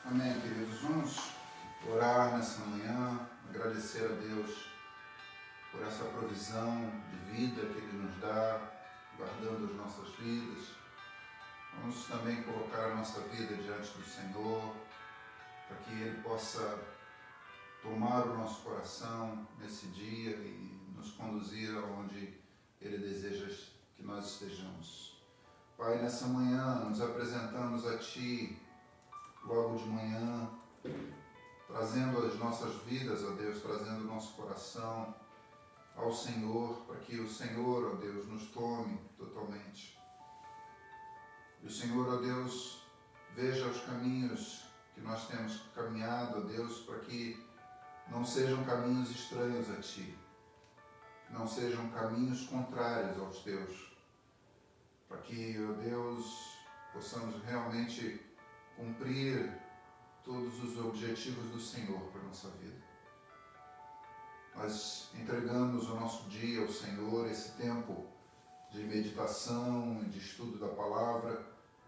Amém, queridos. Vamos orar nessa manhã, agradecer a Deus por essa provisão de vida que Ele nos dá, guardando as nossas vidas. Vamos também colocar a nossa vida diante do Senhor, para que Ele possa tomar o nosso coração nesse dia e nos conduzir aonde Ele deseja que nós estejamos. Pai, nessa manhã nos apresentamos a Ti, logo de manhã, trazendo as nossas vidas, ó Deus, trazendo o nosso coração ao Senhor, para que o Senhor, ó Deus, nos tome totalmente. E o Senhor, ó Deus, veja os caminhos que nós temos caminhado, ó Deus, para que não sejam caminhos estranhos a Ti, não sejam caminhos contrários aos Teus, para que, ó Deus, possamos realmente cumprir todos os objetivos do Senhor para a nossa vida. Nós entregamos o nosso dia ao Senhor, esse tempo de meditação e de estudo da palavra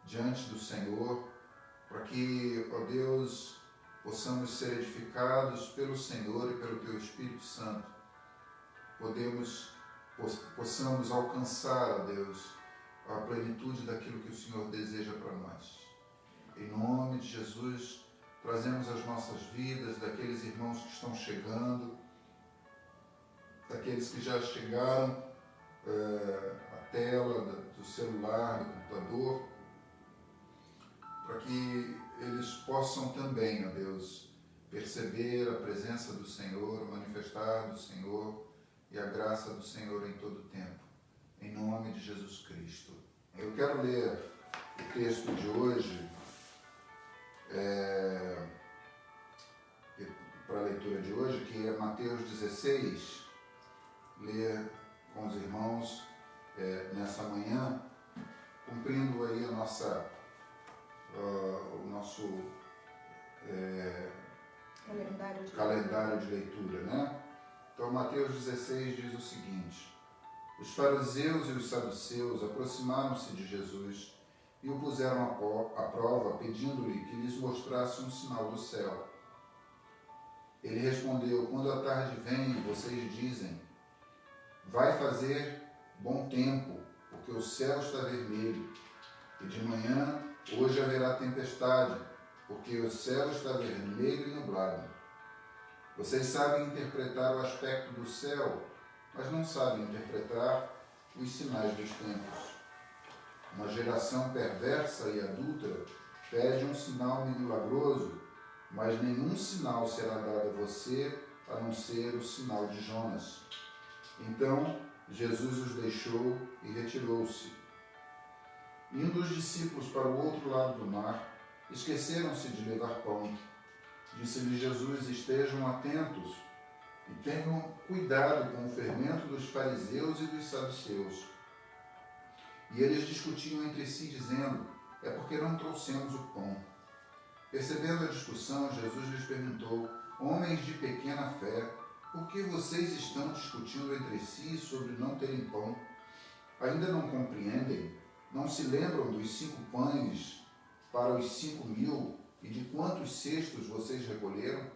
diante do Senhor, para que, ó Deus, possamos ser edificados pelo Senhor e pelo Teu Espírito Santo. Possamos alcançar, ó Deus, a plenitude daquilo que o Senhor deseja para nós. Em nome de Jesus, trazemos as nossas vidas, daqueles irmãos que estão chegando, daqueles que já chegaram à tela do celular, do computador, para que eles possam também, ó Deus, perceber a presença do Senhor, o manifestar do Senhor e a graça do Senhor em todo o tempo. Em nome de Jesus Cristo. Eu quero ler o texto de hoje, para a leitura de hoje, que é Mateus 16, ler com os irmãos nessa manhã, cumprindo aí o nosso calendário de leitura, né? Então, Mateus 16 diz o seguinte: os fariseus e os saduceus aproximaram-se de Jesus e o puseram à prova, pedindo-lhe que lhes mostrasse um sinal do céu. Ele respondeu: quando a tarde vem, vocês dizem, vai fazer bom tempo, porque o céu está vermelho, e de manhã, hoje haverá tempestade, porque o céu está vermelho e nublado. Vocês sabem interpretar o aspecto do céu, mas não sabem interpretar os sinais dos tempos. Uma geração perversa e adúltera pede um sinal milagroso, mas nenhum sinal será dado a você, a não ser o sinal de Jonas. Então, Jesus os deixou e retirou-se. Indo os discípulos para o outro lado do mar, esqueceram-se de levar pão. Disse-lhe Jesus: estejam atentos e tenham cuidado com o fermento dos fariseus e dos saduceus. E eles discutiam entre si, dizendo: é porque não trouxemos o pão. Percebendo a discussão, Jesus lhes perguntou: homens de pequena fé, por que vocês estão discutindo entre si sobre não terem pão? Ainda não compreendem? Não se lembram dos 5 pães para os 5.000 e de quantos cestos vocês recolheram?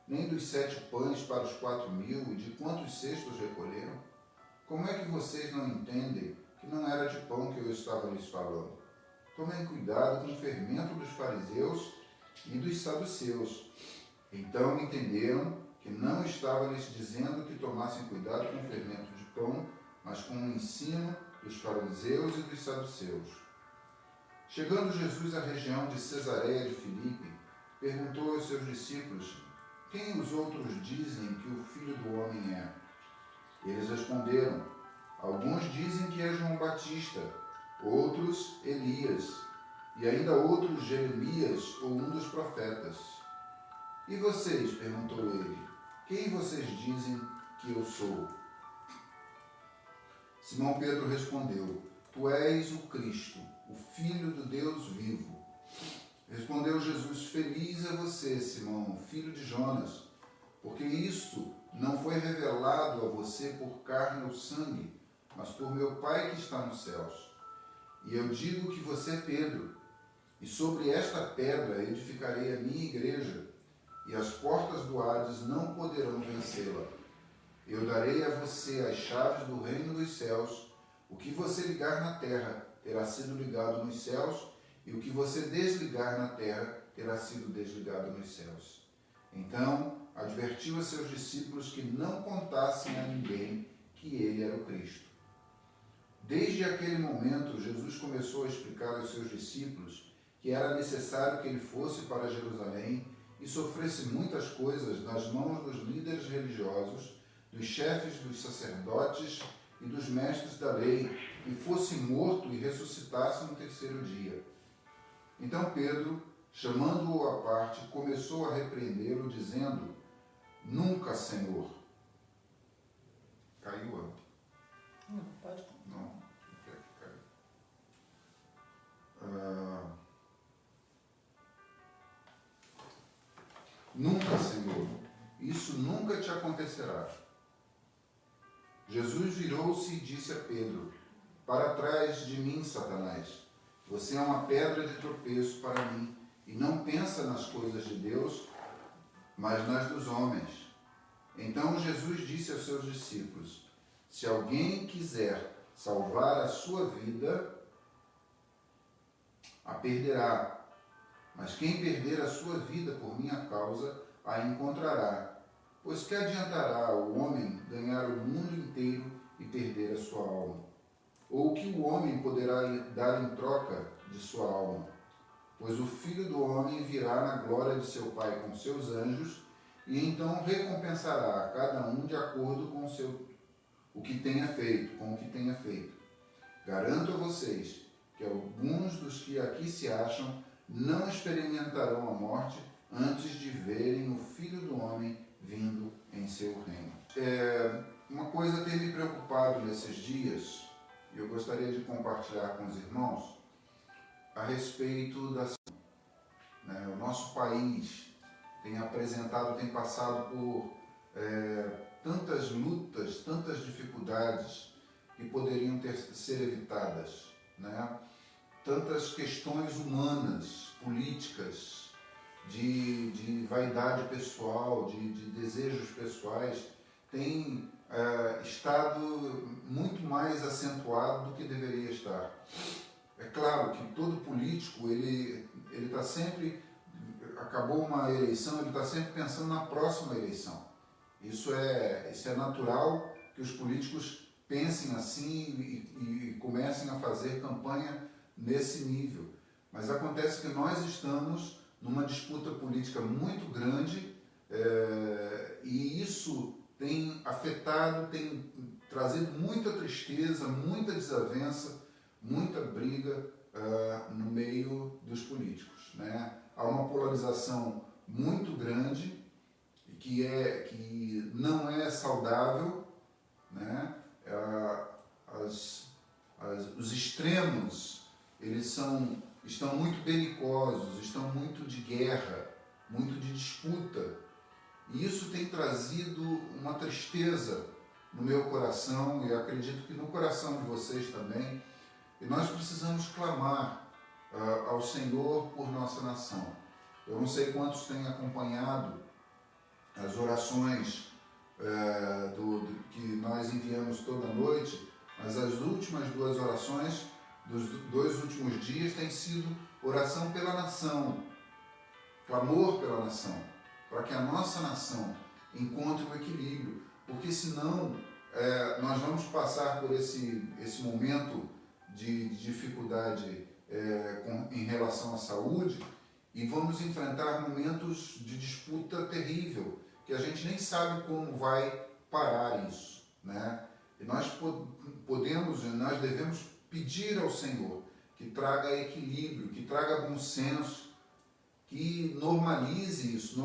Nem dos 7 pães para os 4.000 e de quantos cestos recolheram? Como é que vocês não entendem que não era de pão que eu estava lhes falando? Tomem cuidado com o fermento dos fariseus e dos saduceus. Então entenderam que não estava lhes dizendo que tomassem cuidado com o fermento de pão, mas com o ensino dos fariseus e dos saduceus. Chegando Jesus à região de Cesareia de Filipe, perguntou aos seus discípulos: quem os outros dizem que o Filho do Homem é? Eles responderam: alguns dizem que é João Batista, outros Elias, e ainda outros Jeremias ou um dos profetas. E vocês? Perguntou ele. Quem vocês dizem que eu sou? Simão Pedro respondeu: tu és o Cristo, o Filho do Deus vivo. Respondeu Jesus: feliz é você, Simão, filho de Jonas, porque isto não foi revelado a você por carne ou sangue, mas por meu Pai que está nos céus. E eu digo que você é Pedro, e sobre esta pedra edificarei a minha igreja, e as portas do Hades não poderão vencê-la. Eu darei a você as chaves do reino dos céus. O que você ligar na terra terá sido ligado nos céus, e o que você desligar na terra terá sido desligado nos céus. Então advertiu a seus discípulos que não contassem a ninguém que ele era o Cristo. Desde aquele momento, Jesus começou a explicar aos seus discípulos que era necessário que ele fosse para Jerusalém e sofresse muitas coisas nas mãos dos líderes religiosos, dos chefes dos sacerdotes e dos mestres da lei, e fosse morto e ressuscitasse no terceiro dia. Então Pedro, chamando-o à parte, começou a repreendê-lo, dizendo: Nunca, Senhor. Caiu, Ana? Não, pode. Não quer que caia. Nunca, Senhor. Isso nunca te acontecerá. Jesus virou-se e disse a Pedro: Para trás de mim, Satanás. Você é uma pedra de tropeço para mim, e não pensa nas coisas de Deus, mas nas dos homens. Então Jesus disse aos seus discípulos: Se alguém quiser salvar a sua vida, a perderá. Mas quem perder a sua vida por minha causa, a encontrará. Pois que adiantará o homem ganhar o mundo inteiro e perder a sua alma? Ou o que o homem poderá dar em troca de sua alma? Pois o Filho do Homem virá na glória de seu Pai com seus anjos, e então recompensará a cada um de acordo com o que tenha feito. Garanto a vocês que alguns dos que aqui se acham não experimentarão a morte antes de verem o Filho do Homem vindo em seu reino. Uma coisa tem me preocupado nesses dias, e eu gostaria de compartilhar com os irmãos, a respeito da... O nosso país tem passado por tantas lutas, tantas dificuldades que poderiam ser evitadas, né? Tantas questões humanas, políticas, de vaidade pessoal, de desejos pessoais, têm estado muito mais acentuado do que deveria estar. É claro que todo político, ele está sempre, acabou uma eleição, ele está sempre pensando na próxima eleição. Isso é natural que os políticos pensem assim e comecem a fazer campanha nesse nível. Mas acontece que nós estamos numa disputa política muito grande e isso tem afetado, tem trazido muita tristeza, muita desavença, muita briga no meio dos políticos, né? Há uma polarização muito grande que não é saudável, né? Os extremos eles estão muito belicosos, estão muito de guerra, muito de disputa, e isso tem trazido uma tristeza no meu coração, e acredito que no coração de vocês também, e nós precisamos clamar ao Senhor por nossa nação. Eu não sei quantos têm acompanhado as orações que nós enviamos toda noite, mas as últimas duas orações dos 2 últimos dias têm sido oração pela nação, clamor pela nação, para que a nossa nação encontre o equilíbrio, porque senão nós vamos passar por esse momento de dificuldade em relação à saúde e vamos enfrentar momentos de disputa terrível, que a gente nem sabe como vai parar isso, né? E nós nós devemos pedir ao Senhor que traga equilíbrio, que traga bom senso, que normalize isso,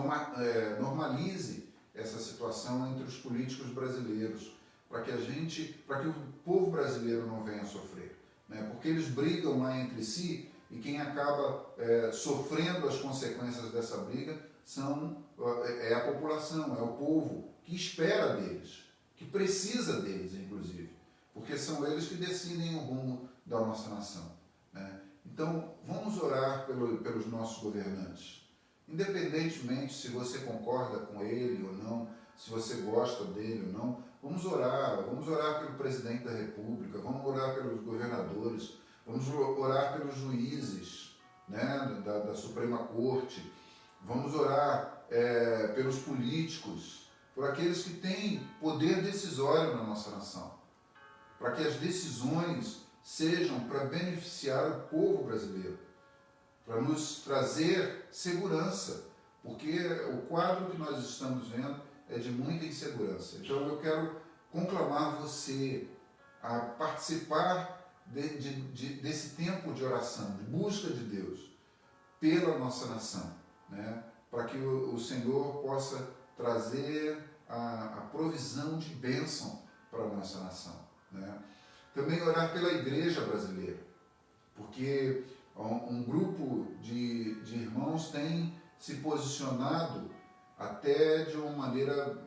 normalize essa situação entre os políticos brasileiros, para que o povo brasileiro não venha sofrer, né? Porque eles brigam lá entre si e quem acaba sofrendo as consequências dessa briga é a população, é o povo que espera deles, que precisa deles, inclusive, porque são eles que decidem o rumo da nossa nação, né? Então, vamos orar pelos nossos governantes. Independentemente se você concorda com ele ou não, se você gosta dele ou não, vamos orar pelo presidente da República, vamos orar pelos governadores, vamos orar pelos juízes, né, da Suprema Corte, vamos orar pelos políticos, por aqueles que têm poder decisório na nossa nação, para que as decisões sejam para beneficiar o povo brasileiro, para nos trazer segurança, porque o quadro que nós estamos vendo é de muita insegurança. Então eu quero conclamar você a participar desse tempo de oração, de busca de Deus pela nossa nação, né? Para que o Senhor possa trazer a provisão de bênção para a nossa nação, né? Também orar pela igreja brasileira, porque um grupo de irmãos tem se posicionado até de uma maneira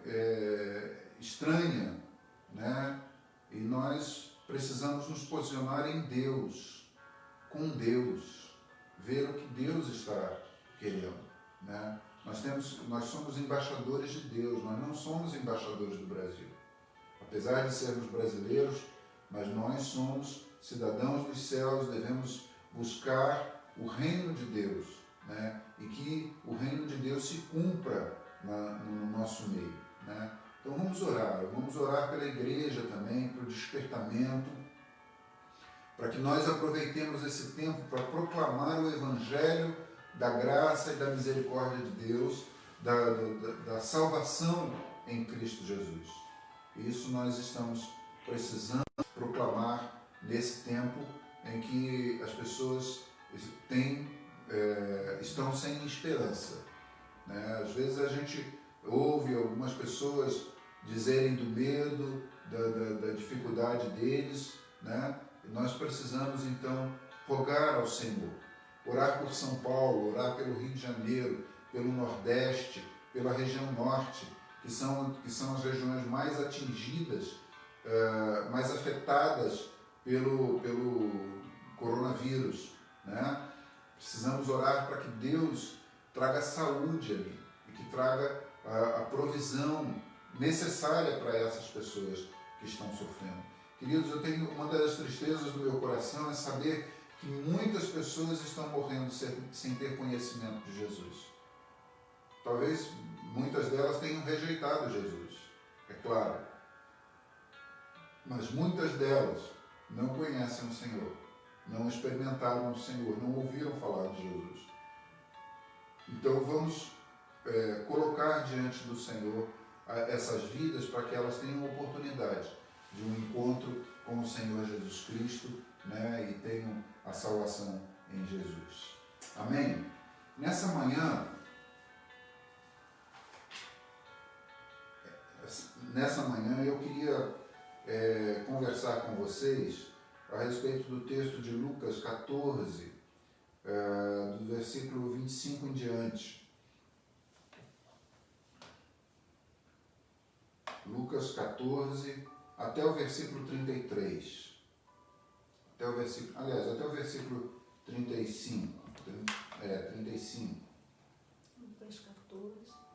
estranha, né? E nós precisamos nos posicionar em Deus, com Deus, ver o que Deus está querendo, né? Nós somos embaixadores de Deus, nós não somos embaixadores do Brasil. Apesar de sermos brasileiros, mas nós somos cidadãos dos céus, devemos buscar o reino de Deus, né? E que o reino de Deus se cumpra no nosso meio, né? Então vamos orar pela igreja também, pelo despertamento, para que nós aproveitemos esse tempo para proclamar o Evangelho da graça e da misericórdia de Deus, da salvação em Cristo Jesus. Isso nós estamos precisando proclamar nesse tempo em que as pessoas estão sem esperança, né? Às vezes a gente ouve algumas pessoas dizerem do medo, da dificuldade deles, né? E nós precisamos então rogar ao Senhor, orar por São Paulo, orar pelo Rio de Janeiro, pelo Nordeste, pela região Norte, que são as regiões mais atingidas, mais afetadas pelo coronavírus, né? Precisamos orar para que Deus traga saúde ali e que traga a provisão necessária para essas pessoas que estão sofrendo. Queridos, uma das tristezas do meu coração é saber que muitas pessoas estão morrendo sem ter conhecimento de Jesus. Talvez muitas delas tenham rejeitado Jesus, é claro. Mas muitas delas não conhecem o Senhor, não experimentaram o Senhor, não ouviram falar de Jesus. Então vamos colocar diante do Senhor essas vidas para que elas tenham a oportunidade de um encontro com o Senhor Jesus Cristo, né, e tenham a salvação em Jesus. Amém? Nessa manhã eu queria conversar com vocês a respeito do texto de Lucas 14, do versículo 25 em diante. Lucas 14, até o versículo 33. Até o versículo 35. 35.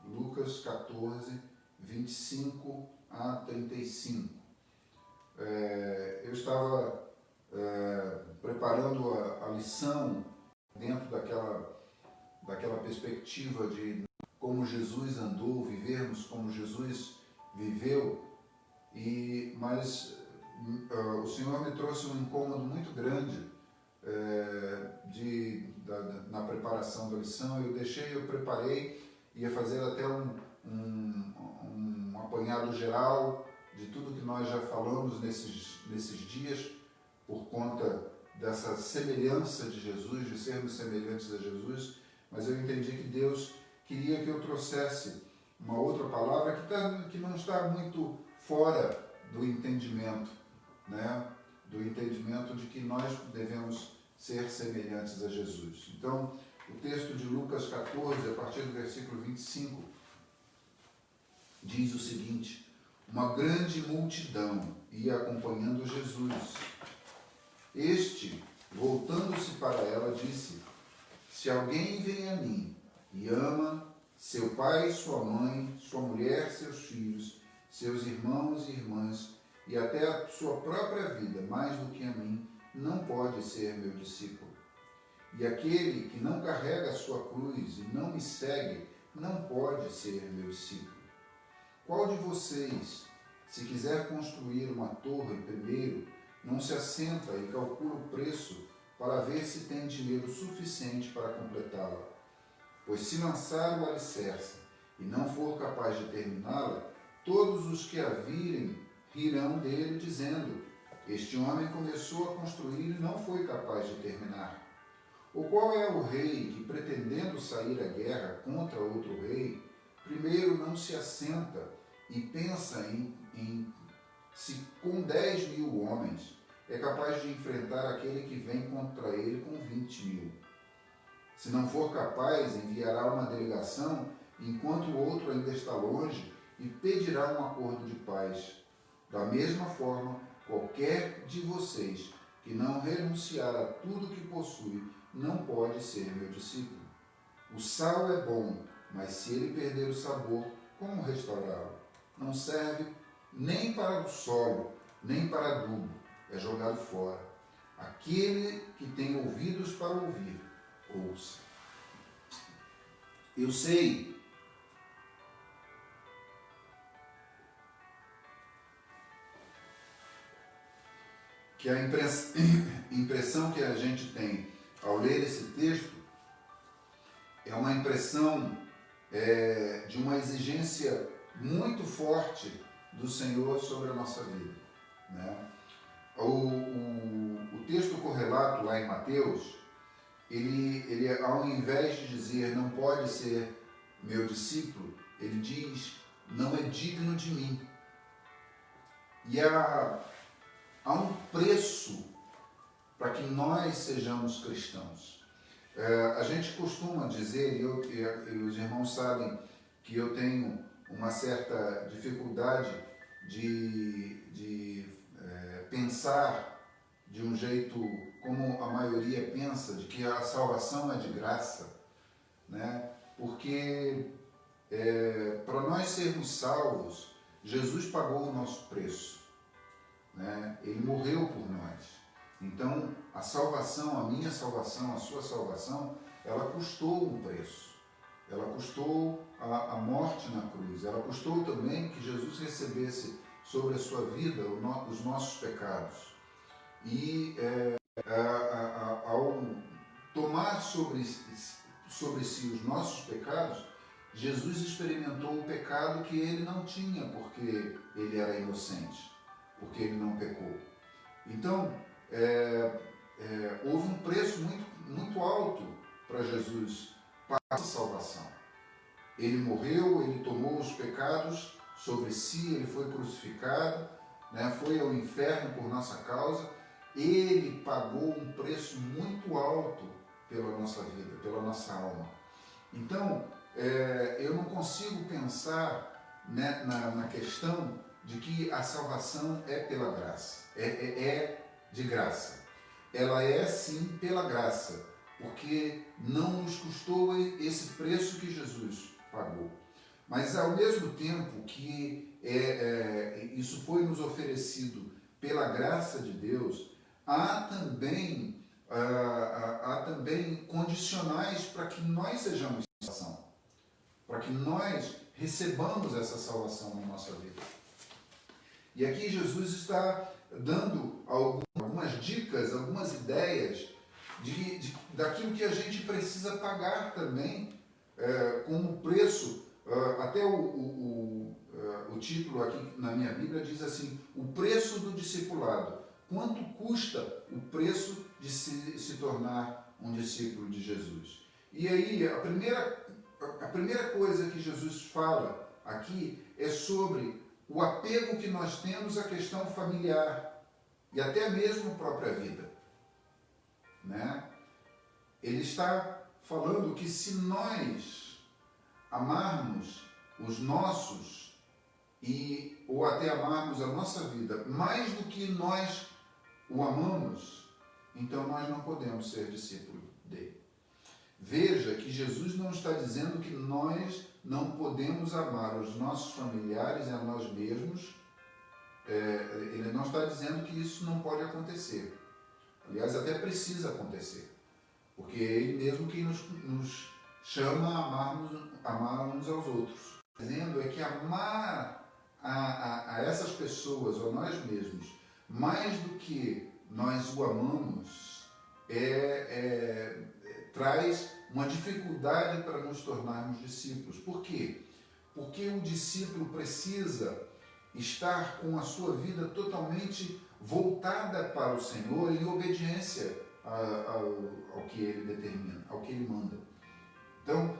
Lucas 14, 25 a 35. Eu estava preparando a lição dentro daquela perspectiva de como Jesus andou, vivermos como Jesus viveu, mas o Senhor me trouxe um incômodo muito grande na preparação da lição. Eu preparei, ia fazer até um apanhado geral de tudo que nós já falamos nesses dias, por conta dessa semelhança de Jesus, de sermos semelhantes a Jesus, mas eu entendi que Deus queria que eu trouxesse uma outra palavra que não está muito fora do entendimento, né? Do entendimento de que nós devemos ser semelhantes a Jesus. Então, o texto de Lucas 14, a partir do versículo 25, diz o seguinte: uma grande multidão ia acompanhando Jesus. Este voltando-se para ela, disse: se alguém vem a mim e ama seu pai, sua mãe, sua mulher, seus filhos, seus irmãos e irmãs, e até a sua própria vida, mais do que a mim, não pode ser meu discípulo. E aquele que não carrega a sua cruz e não me segue, não pode ser meu discípulo. Qual de vocês, se quiser construir uma torre primeiro, não se assenta e calcula o preço para ver se tem dinheiro suficiente para completá-la? Pois se lançar o alicerce e não for capaz de terminá-la, todos os que a virem rirão dele, dizendo: este homem começou a construir e não foi capaz de terminar. Ou qual é o rei que, pretendendo sair à guerra contra outro rei, primeiro não se assenta e pensa se com 10.000 homens é capaz de enfrentar aquele que vem contra ele com 20.000? Se não for capaz, enviará uma delegação enquanto o outro ainda está longe e pedirá um acordo de paz. Da mesma forma, qualquer de vocês que não renunciar a tudo que possui não pode ser meu discípulo. O sal é bom, mas se ele perder o sabor, como restaurá-lo? Não serve nem para o solo, nem para adubo, é jogado fora. Aquele que tem ouvidos para ouvir, ouça. Eu sei que a impressão que a gente tem ao ler esse texto é uma impressão de uma exigência muito forte do Senhor sobre a nossa vida, né? O texto correlato lá em Mateus, ele ao invés de dizer não pode ser meu discípulo, ele diz não é digno de mim. E há um preço para que nós sejamos cristãos. A gente costuma dizer, e os irmãos sabem que eu tenho uma certa dificuldade de pensar de um jeito como a maioria pensa, de que a salvação é de graça, né? Porque para nós sermos salvos, Jesus pagou o nosso preço, né? Ele morreu por nós. Então, a salvação, a minha salvação, a sua salvação, ela custou um preço. Ela custou a morte na cruz. Ela custou também que Jesus recebesse sobre a sua vida os nossos pecados. E ao tomar sobre si os nossos pecados, Jesus experimentou o pecado que ele não tinha, porque ele era inocente, porque ele não pecou. Então, houve um preço muito alto para Jesus, para a salvação. Ele morreu, ele tomou os pecados sobre si, ele foi crucificado, né, foi ao inferno por nossa causa. Ele pagou um preço muito alto pela nossa vida, pela nossa alma. Então, eu não consigo pensar, né, na questão de que a salvação é pela graça, é de graça. Ela é sim pela graça, porque não nos custou esse preço que Jesus pagou. Mas ao mesmo tempo que isso foi nos oferecido pela graça de Deus, há também condicionais para que nós sejamos salvação, para que nós recebamos essa salvação na nossa vida. E aqui Jesus está dando algumas dicas, algumas ideias daquilo que a gente precisa pagar também como preço. Até o título aqui na minha Bíblia diz assim: o preço do discipulado. Quanto custa o preço de se tornar um discípulo de Jesus? E aí, a primeira coisa que Jesus fala aqui é sobre o apego que nós temos à questão familiar e até mesmo à própria vida, né? Ele está falando que se nós amarmos os nossos ou até amarmos a nossa vida mais do que nós o amamos, então nós não podemos ser discípulos dele. Veja que Jesus não está dizendo que nós não podemos amar os nossos familiares e a nós mesmos. Ele não está dizendo que isso não pode acontecer. Aliás, até precisa acontecer. Porque é Ele mesmo que nos chama a amar uns aos outros. Dizendo é que amar a essas pessoas, ou nós mesmos, mais do que nós o amamos, traz uma dificuldade para nos tornarmos discípulos. Por quê? Porque o discípulo precisa estar com a sua vida totalmente voltada para o Senhor em obediência ao que Ele determina, ao que Ele manda. Então,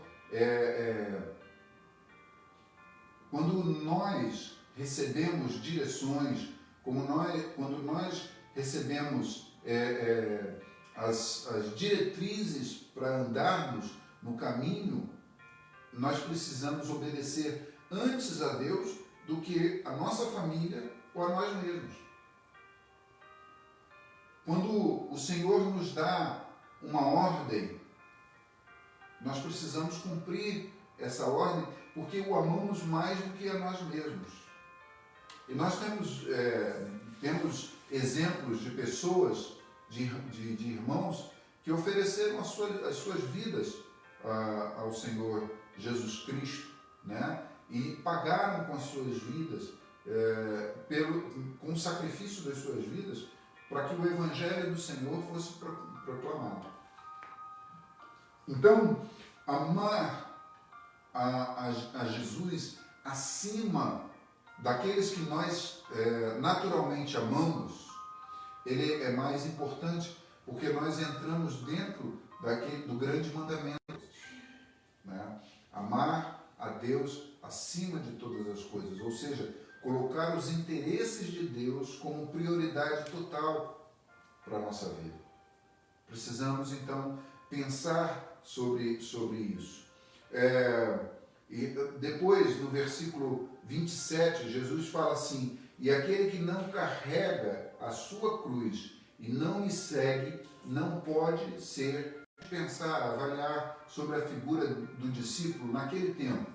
quando nós recebemos direções, quando nós recebemos as diretrizes para andarmos no caminho, nós precisamos obedecer antes a Deus do que a nossa família ou a nós mesmos. Quando o Senhor nos dá uma ordem, nós precisamos cumprir essa ordem porque o amamos mais do que a nós mesmos. E nós temos exemplos de pessoas, de irmãos, que ofereceram as suas vidas ao Senhor Jesus Cristo, né? E pagaram com as suas vidas, com o sacrifício das suas vidas, para que o Evangelho do Senhor fosse proclamado. Então, amar a Jesus acima daqueles que nós naturalmente amamos, ele é mais importante, porque nós entramos dentro do grande mandamento, né? Amar a Deus acima de todas as coisas, ou seja, colocar os interesses de Deus como prioridade total para a nossa vida. Precisamos, então, pensar sobre isso. E depois, no versículo 27, Jesus fala assim: e aquele que não carrega a sua cruz e não me segue, não pode ser. Pensar, avaliar sobre a figura do discípulo naquele tempo,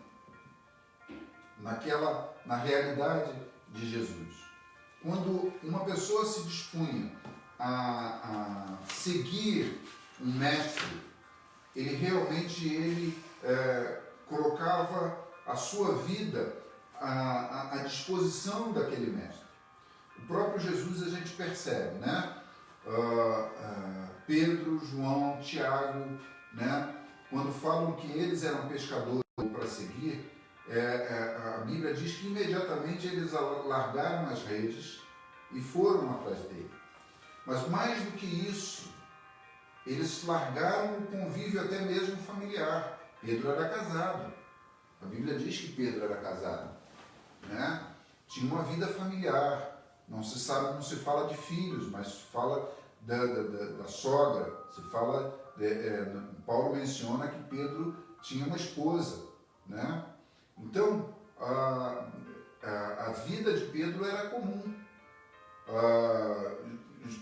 na realidade de Jesus. Quando uma pessoa se dispunha a seguir um mestre, ele realmente colocava a sua vida à disposição daquele mestre. O próprio Jesus a gente percebe, né? Pedro, João, Tiago, né? Quando falam que eles eram pescadores para seguir, a Bíblia diz que imediatamente eles largaram as redes e foram atrás dele. Mas mais do que isso, eles largaram o convívio até mesmo familiar. Pedro era casado. A Bíblia diz que Pedro era casado, né? Tinha uma vida familiar. Não se fala de filhos, mas se fala da sogra. Se fala Paulo menciona que Pedro tinha uma esposa, né? Então a vida de Pedro era comum.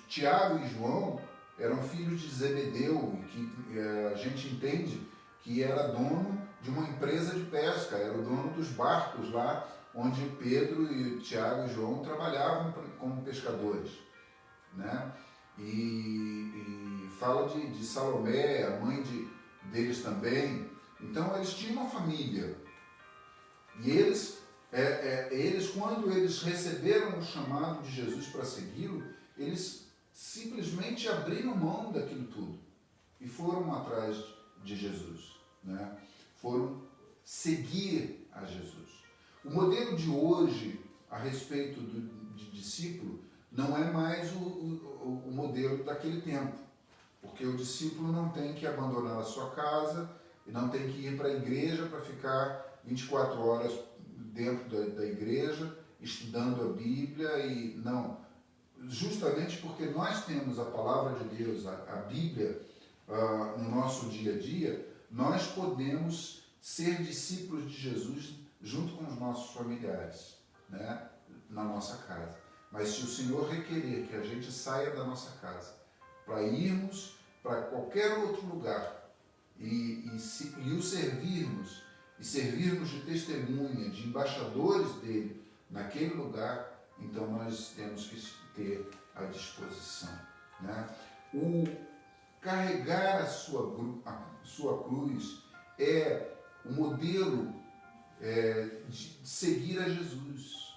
Tiago e João eram filhos de Zebedeu, que a gente entende que era dono de uma empresa de pesca, era o dono dos barcos lá onde Pedro e Tiago e João trabalhavam como pescadores, né? E fala de Salomé, a mãe deles também. Então eles tinham uma família. E eles, quando eles receberam o chamado de Jesus para segui-lo, eles simplesmente abriram mão daquilo tudo e foram atrás de Jesus, né? Foram seguir a Jesus. O modelo de hoje a respeito de discípulo não é mais o modelo daquele tempo, porque o discípulo não tem que abandonar a sua casa e não tem que ir para a igreja para ficar 24 horas dentro da igreja estudando a Bíblia e não. Justamente porque nós temos a palavra de Deus, a Bíblia, no nosso dia a dia, nós podemos ser discípulos de Jesus junto com os nossos familiares, né, na nossa casa. Mas se o Senhor requerer que a gente saia da nossa casa para irmos para qualquer outro lugar e o servirmos, e servirmos de testemunha, de embaixadores dele naquele lugar, então nós temos que ter a disposição, né? O carregar a sua cruz é o modelo de seguir a Jesus,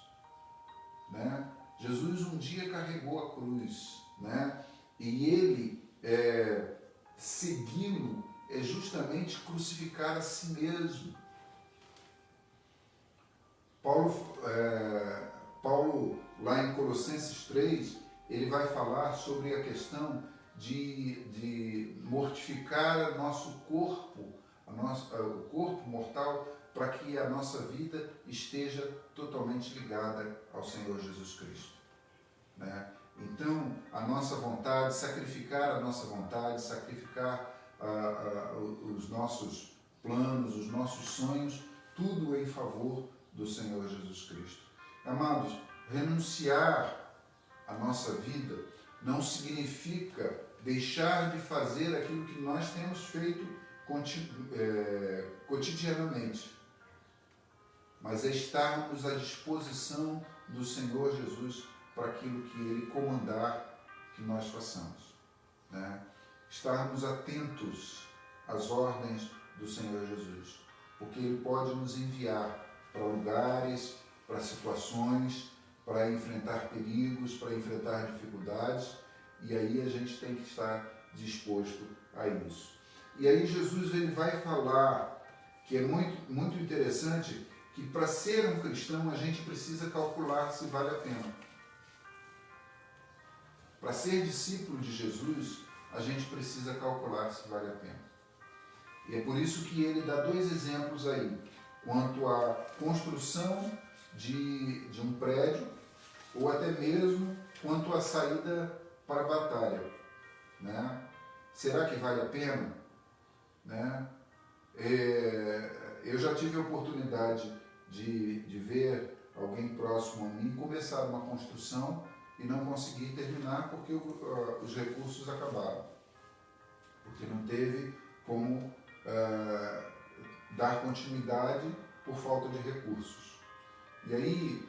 né? Jesus um dia carregou a cruz, né? E ele segui-lo é justamente crucificar a si mesmo. Paulo, lá em Colossenses 3, ele vai falar sobre a questão de mortificar nosso corpo, o corpo mortal, para que a nossa vida esteja totalmente ligada ao Senhor Jesus Cristo, né? Então, a nossa vontade, sacrificar a nossa vontade, sacrificar os nossos planos, os nossos sonhos, tudo em favor do Senhor Jesus Cristo. Amados, renunciar à nossa vida não significa deixar de fazer aquilo que nós temos feito cotidianamente, mas é estarmos à disposição do Senhor Jesus para aquilo que Ele comandar que nós façamos, né? Estarmos atentos às ordens do Senhor Jesus, porque Ele pode nos enviar para lugares, para situações, para enfrentar perigos, para enfrentar dificuldades, e aí a gente tem que estar disposto a isso. E aí Jesus ele vai falar, que é muito, muito interessante, que para ser um cristão a gente precisa calcular se vale a pena. Para ser discípulo de Jesus, a gente precisa calcular se vale a pena. E é por isso que ele dá dois exemplos aí, quanto à construção de um prédio, ou até mesmo quanto à saída para a batalha, né? Será que vale a pena? Né? Eu já tive a oportunidade de ver alguém próximo a mim começar uma construção e não conseguir terminar porque os recursos acabaram, porque não teve como dar continuidade por falta de recursos. E aí,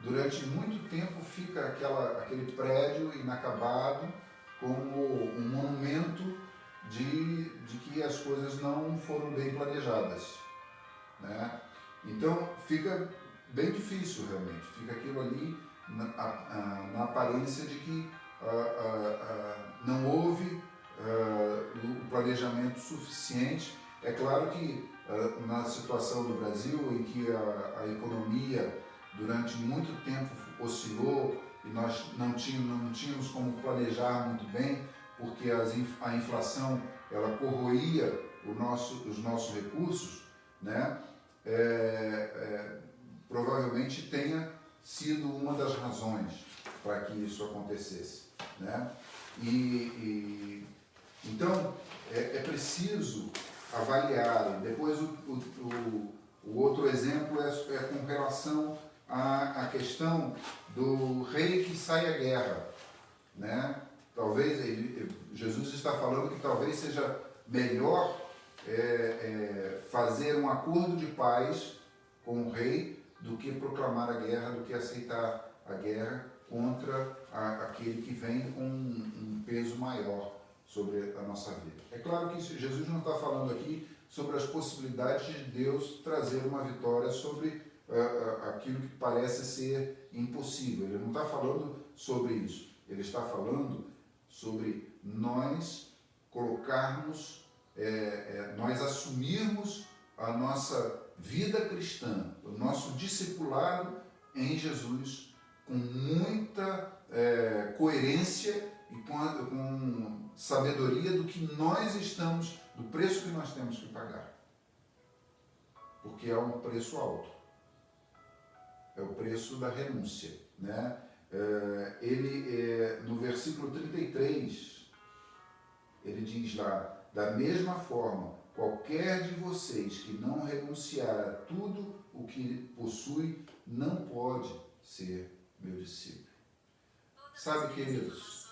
durante muito tempo, fica aquele prédio inacabado como um monumento de que as coisas não foram bem planejadas, né? Então, fica bem difícil realmente, fica aquilo ali na aparência de que não houve o planejamento suficiente. É claro que na situação do Brasil, em que a economia durante muito tempo oscilou e nós não tínhamos como planejar muito bem, porque a inflação ela corroía os nossos recursos, né? Provavelmente tenha sido uma das razões para que isso acontecesse, né? Então, é preciso avaliar. Depois, o outro exemplo é com relação à questão do rei que sai à guerra, né? Talvez, Jesus está falando que talvez seja melhor fazer um acordo de paz com o rei do que proclamar a guerra, do que aceitar a guerra contra aquele que vem com um peso maior sobre a nossa vida. É claro que Jesus não está falando aqui sobre as possibilidades de Deus trazer uma vitória sobre aquilo que parece ser impossível. Ele não está falando sobre isso. Ele está falando sobre nós colocarmos, nós assumirmos a nossa vida cristã, o nosso discipulado em Jesus com muita coerência e com sabedoria do que nós estamos, do preço que nós temos que pagar. Porque é um preço alto. É o preço da renúncia, né? No versículo 33, ele diz lá, da mesma forma, qualquer de vocês que não renunciar a tudo o que possui, não pode ser meu discípulo. Sabe, queridos,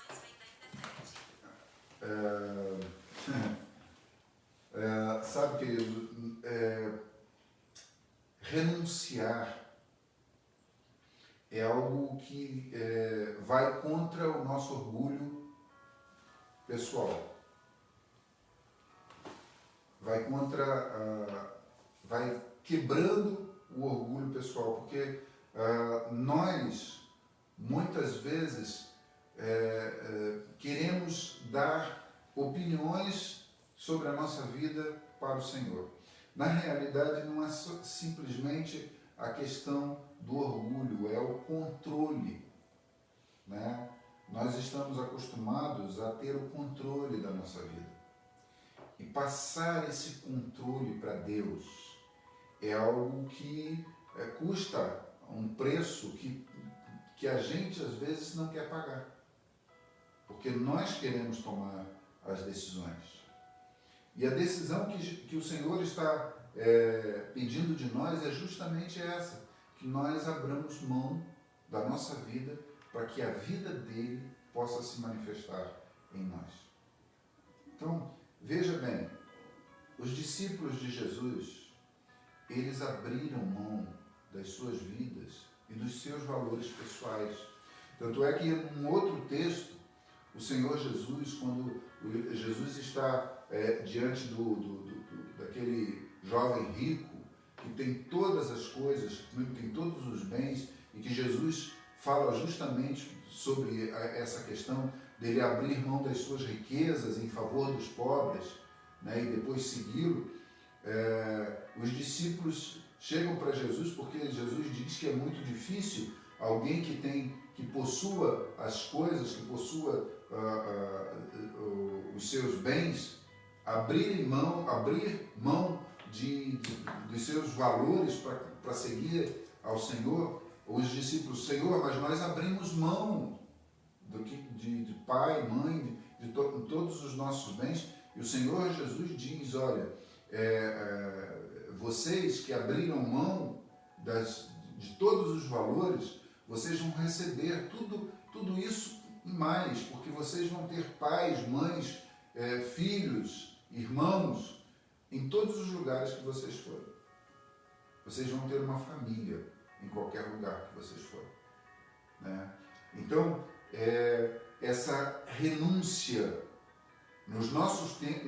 sabe, querido, renunciar é algo que vai contra o nosso orgulho pessoal. Vai vai quebrando o orgulho pessoal, porque nós, muitas vezes, queremos dar opiniões sobre a nossa vida para o Senhor. Na realidade, não é simplesmente a questão do orgulho, é o controle, né? Nós estamos acostumados a ter o controle da nossa vida. E passar esse controle para Deus é algo que custa um preço que a gente às vezes não quer pagar. Porque nós queremos tomar as decisões. E a decisão que o Senhor está pedindo de nós é justamente essa, que nós abramos mão da nossa vida para que a vida dele possa se manifestar em nós. Então, veja bem, os discípulos de Jesus, eles abriram mão das suas vidas e dos seus valores pessoais. Tanto é que em um outro texto, o Senhor Jesus, quando Jesus está diante daquele jovem rico, que tem todas as coisas, tem todos os bens, e que Jesus fala justamente sobre essa questão dele abrir mão das suas riquezas em favor dos pobres, né, e depois segui-lo. Os discípulos chegam para Jesus porque Jesus diz que é muito difícil alguém que possua as coisas, que possua os seus bens, abrir mão dos seus valores para seguir ao Senhor. Os discípulos, Senhor, mas nós abrimos mão de pai, mãe, de todos os nossos bens. E o Senhor Jesus diz, olha, vocês que abriram mão de todos os valores, vocês vão receber tudo isso e mais, porque vocês vão ter pais, mães, filhos, irmãos, em todos os lugares que vocês forem. Vocês vão ter uma família em qualquer lugar que vocês forem, né? Então, essa renúncia no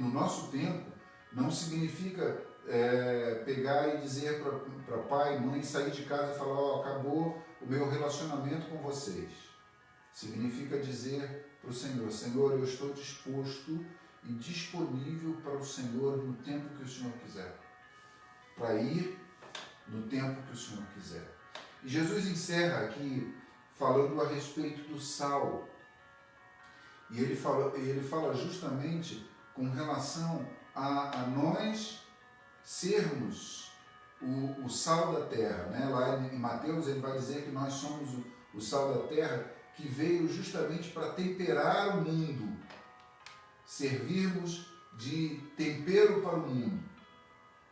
nosso tempo não significa pegar e dizer para pai, mãe, sair de casa e falar, acabou o meu relacionamento com vocês. Significa dizer para o Senhor, Senhor, eu estou disposto e disponível para o Senhor no tempo que o Senhor quiser. Para ir no tempo que o Senhor quiser. E Jesus encerra aqui falando a respeito do sal. E ele fala justamente com relação a nós sermos o sal da terra, né? Lá em Mateus ele vai dizer que nós somos o sal da terra que veio justamente para temperar o mundo, servirmos de tempero para o mundo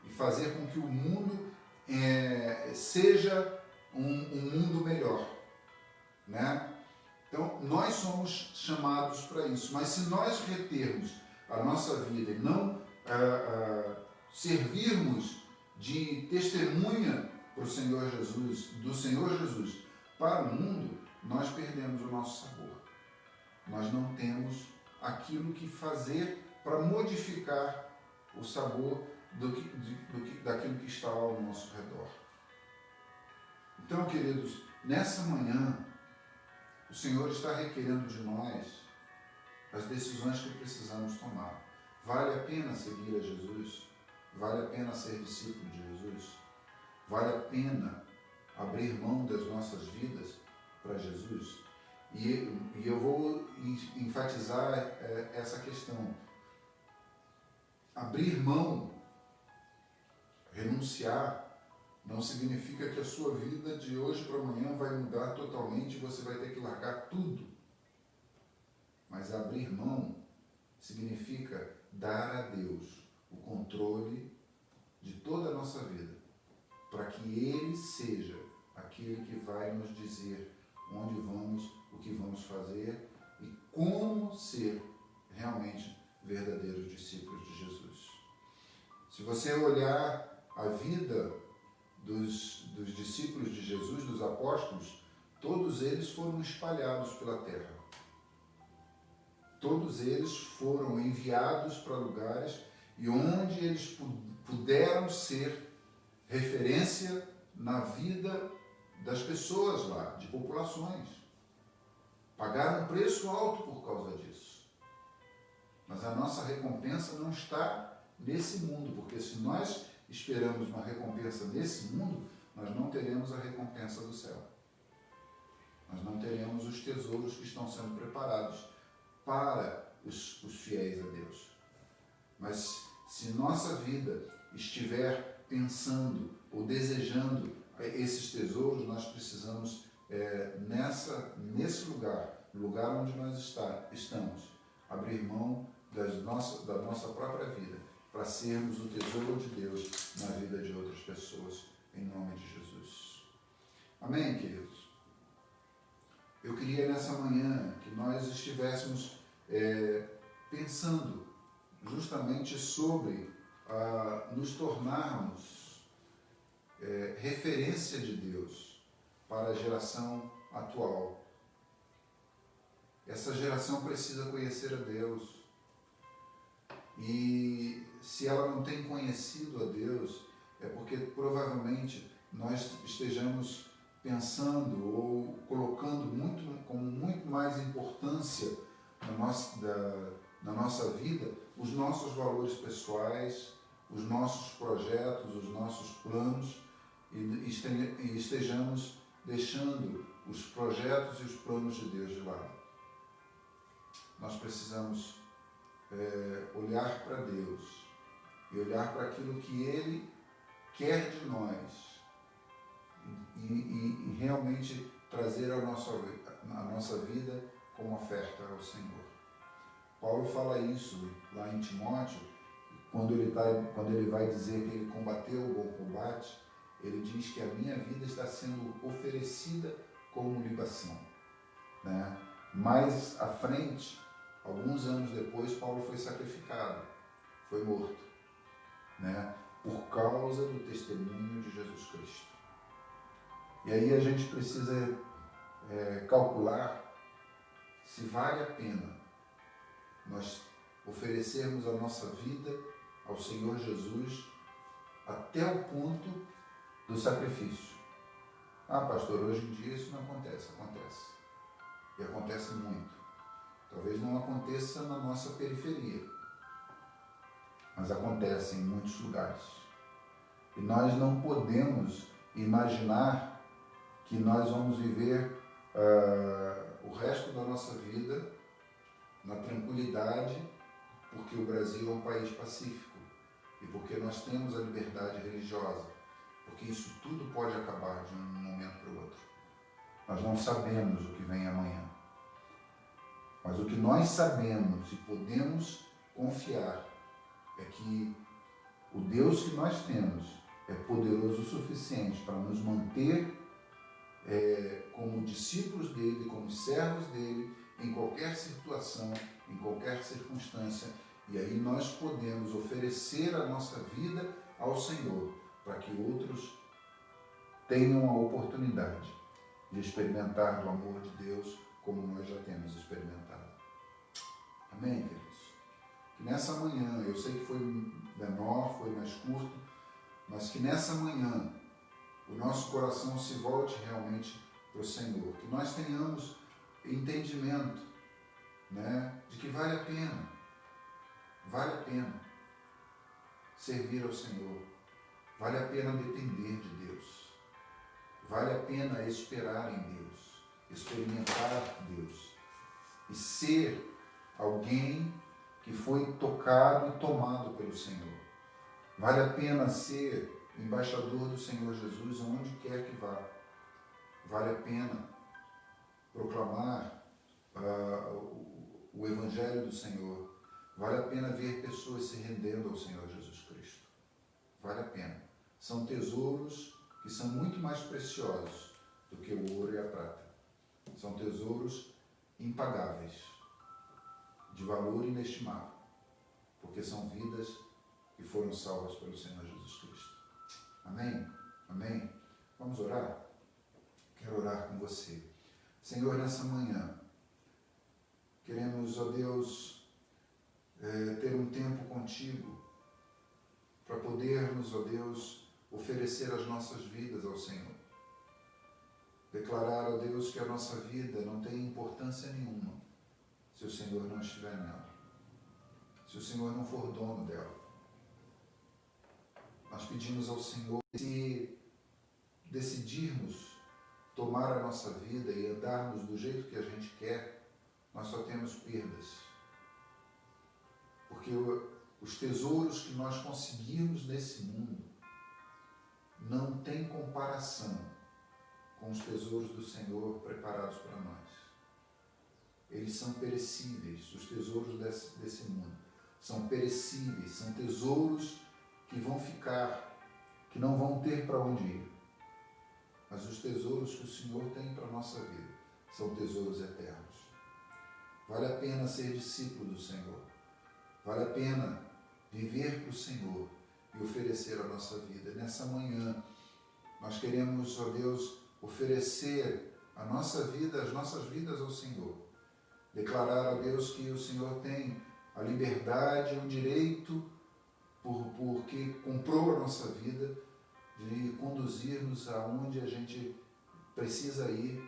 e fazer com que o mundo seja um mundo melhor, né? Então, nós somos chamados para isso, mas se nós retermos a nossa vida e não servirmos de testemunha para o Senhor Jesus, do Senhor Jesus para o mundo, nós perdemos o nosso sabor. Nós não temos aquilo que fazer para modificar o sabor daquilo que está ao nosso redor. Então, queridos, nessa manhã, o Senhor está requerendo de nós as decisões que precisamos tomar. Vale a pena seguir a Jesus? Vale a pena ser discípulo de Jesus? Vale a pena abrir mão das nossas vidas para Jesus? E eu vou enfatizar essa questão. Abrir mão, renunciar, não significa que a sua vida de hoje para amanhã vai mudar totalmente e você vai ter que largar tudo. Mas abrir mão significa dar a Deus o controle de toda a nossa vida, para que Ele seja aquele que vai nos dizer onde vamos, o que vamos fazer e como ser realmente verdadeiros discípulos de Jesus. Se você olhar a vida dos discípulos de Jesus, dos apóstolos, todos eles foram espalhados pela terra. Todos eles foram enviados para lugares e onde eles puderam ser referência na vida das pessoas lá, de populações. Pagaram um preço alto por causa disso. Mas a nossa recompensa não está nesse mundo, porque se nós esperamos uma recompensa nesse mundo, nós não teremos a recompensa do céu. Nós não teremos os tesouros que estão sendo preparados para os fiéis a Deus. Mas se nossa vida estiver pensando ou desejando esses tesouros, nós precisamos, nesse lugar, no lugar onde nós estamos, abrir mão da nossa própria vida para sermos o tesouro de Deus na vida de outras pessoas, em nome de Jesus. Amém, queridos? Eu queria nessa manhã que nós estivéssemos pensando justamente sobre nos tornarmos referência de Deus para a geração atual. Essa geração precisa conhecer a Deus. E se ela não tem conhecido a Deus, é porque provavelmente nós estejamos pensando ou colocando com muito mais importância na nossa vida os nossos valores pessoais, os nossos projetos, os nossos planos, e estejamos deixando os projetos e os planos de Deus de lado. Nós precisamos olhar para Deus e olhar para aquilo que Ele quer de nós e realmente trazer a nossa vida como oferta ao Senhor. Paulo fala isso lá em Timóteo, quando ele vai dizer que ele combateu o bom combate, ele diz que a minha vida está sendo oferecida como libação, né? Mais à frente, alguns anos depois, Paulo foi sacrificado, foi morto, né? Por causa do testemunho de Jesus Cristo. E aí a gente precisa calcular se vale a pena nós oferecermos a nossa vida ao Senhor Jesus até o ponto do sacrifício. Ah, pastor, hoje em dia isso não acontece. Acontece. E acontece muito. Talvez não aconteça na nossa periferia, mas acontece em muitos lugares. E nós não podemos imaginar que nós vamos viver o resto da nossa vida na tranquilidade, porque o Brasil é um país pacífico e porque nós temos a liberdade religiosa, porque isso tudo pode acabar de um momento para o outro. Nós não sabemos o que vem amanhã. Mas o que nós sabemos e podemos confiar é que o Deus que nós temos é poderoso o suficiente para nos manter como discípulos dele, como servos dele, em qualquer situação, em qualquer circunstância. E aí nós podemos oferecer a nossa vida ao Senhor, para que outros tenham a oportunidade de experimentar do amor de Deus como nós já temos experimentado. Amém, queridos? Que nessa manhã, eu sei que foi menor, foi mais curto, mas que nessa manhã o nosso coração se volte realmente para o Senhor. Que nós tenhamos entendimento, né, de que vale a pena servir ao Senhor, vale a pena depender de Deus, vale a pena esperar em Deus, experimentar Deus e ser alguém que foi tocado e tomado pelo Senhor. Vale a pena ser embaixador do Senhor Jesus onde quer que vá. Vale a pena proclamar o Evangelho do Senhor. Vale a pena ver pessoas se rendendo ao Senhor Jesus Cristo. Vale a pena. São tesouros que são muito mais preciosos do que o ouro e a prata. São tesouros impagáveis. de valor inestimável, porque são vidas que foram salvas pelo Senhor Jesus Cristo. Amém? Amém? Vamos orar? Quero orar com você. Senhor, nessa manhã, queremos, ó Deus, ter um tempo contigo para podermos, ó Deus, oferecer as nossas vidas ao Senhor. Declarar, ó Deus, que a nossa vida não tem importância nenhuma se o Senhor não estiver nela, se o Senhor não for dono dela. Nós pedimos ao Senhor que, se decidirmos tomar a nossa vida e andarmos do jeito que a gente quer, nós só temos perdas. Porque os tesouros que nós conseguimos nesse mundo não têm comparação com os tesouros do Senhor preparados para nós. Eles são perecíveis, os tesouros desse mundo. São perecíveis, são tesouros que vão ficar, que não vão ter para onde ir. Mas os tesouros que o Senhor tem para a nossa vida são tesouros eternos. Vale a pena ser discípulo do Senhor. Vale a pena viver para o Senhor e oferecer a nossa vida. Nessa manhã, nós queremos, ó Deus, oferecer a nossa vida, as nossas vidas ao Senhor. Declarar a Deus que o Senhor tem a liberdade e o direito, porque comprou a nossa vida, de conduzir-nos aonde a gente precisa ir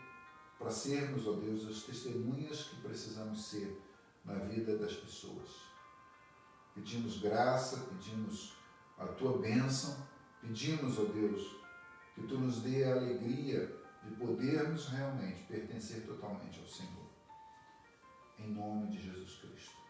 para sermos, ó Deus, as testemunhas que precisamos ser na vida das pessoas. Pedimos graça, pedimos a Tua bênção, pedimos, ó Deus, que Tu nos dê a alegria de podermos realmente pertencer totalmente ao Senhor. Em nome de Jesus Cristo.